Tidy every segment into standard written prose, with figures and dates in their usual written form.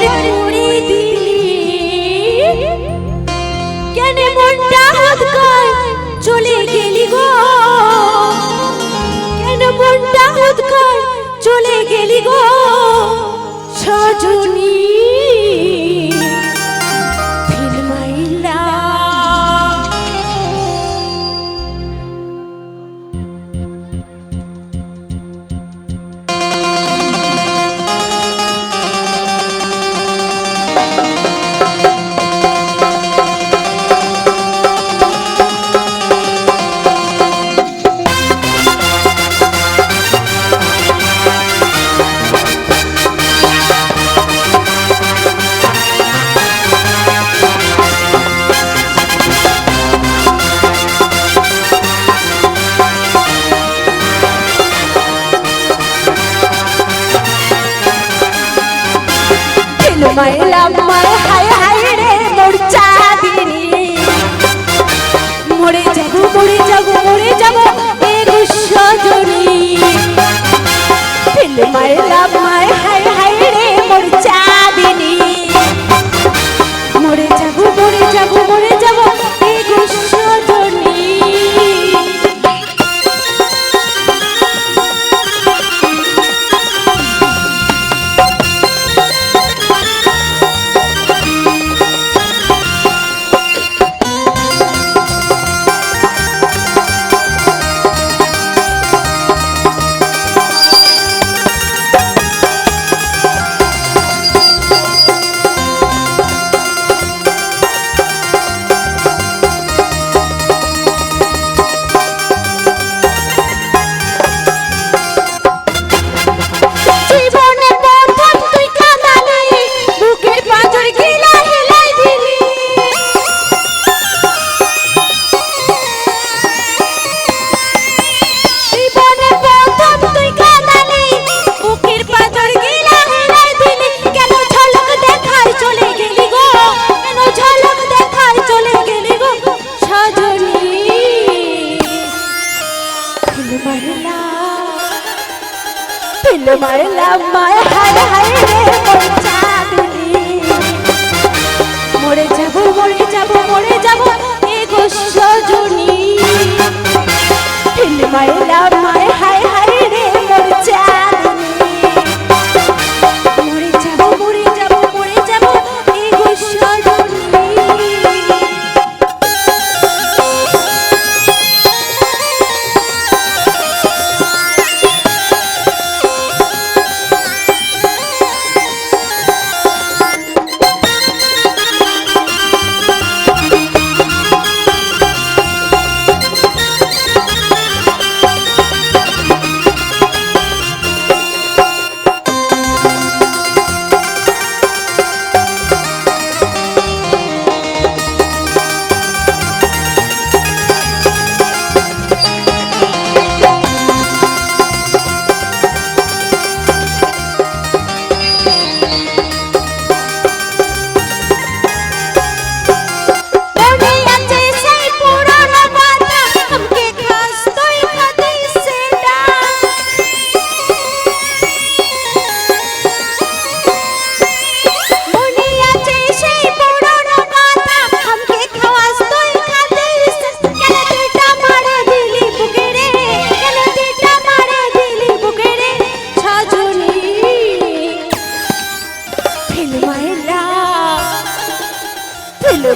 মুড়ি দিলি কেন মনটা হদকায় চলে গেলি গো কেন মনটা হদকায় চলে গেলি গো সজনী মাইলা মাই হায় হায় রে মোর চাঁদিনী মরে যাব মরে যাব মরে যাব এ সজনী ফিল মাইলা মাই হায় হায় রে মোর চাঁদিনী মরে যাব মরে যাব মরে যাব এ সজনী মারলা মায় হায় হায় রে মোর চাঁদিনী মরে যাব মরে যাব মরে যাব এ গো সজনী মারলা মায় হায় হায় রে মোর চাঁদিনী মরে যাব মরে যাব মরে যাব এ গো সজনী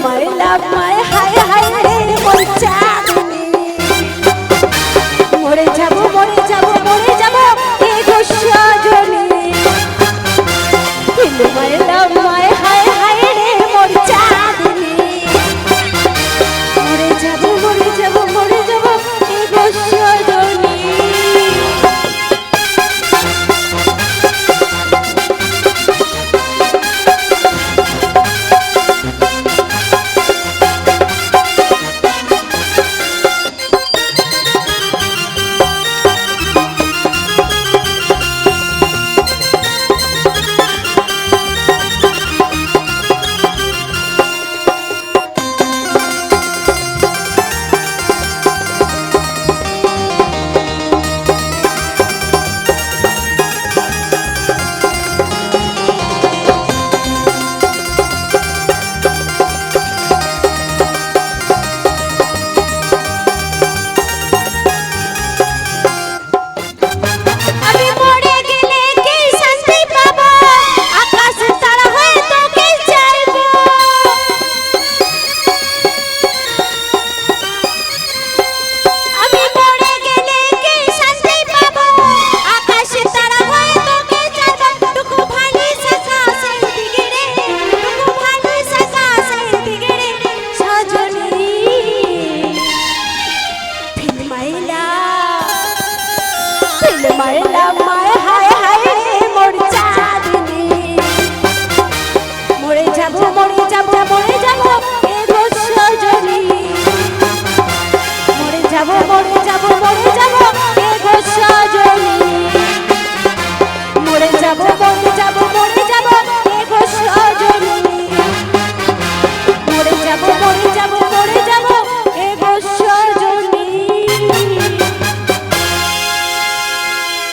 মারলা মায় হায় হায় রে মোর চাঁদিনী মরে যাব মরে যাব মরে যাব এ গো সজনী মারলা মায় হায় হায় রে মোর চাঁদিনী মরে যাব মরে যাব মরে যাব এ গো সজনী যাব মরে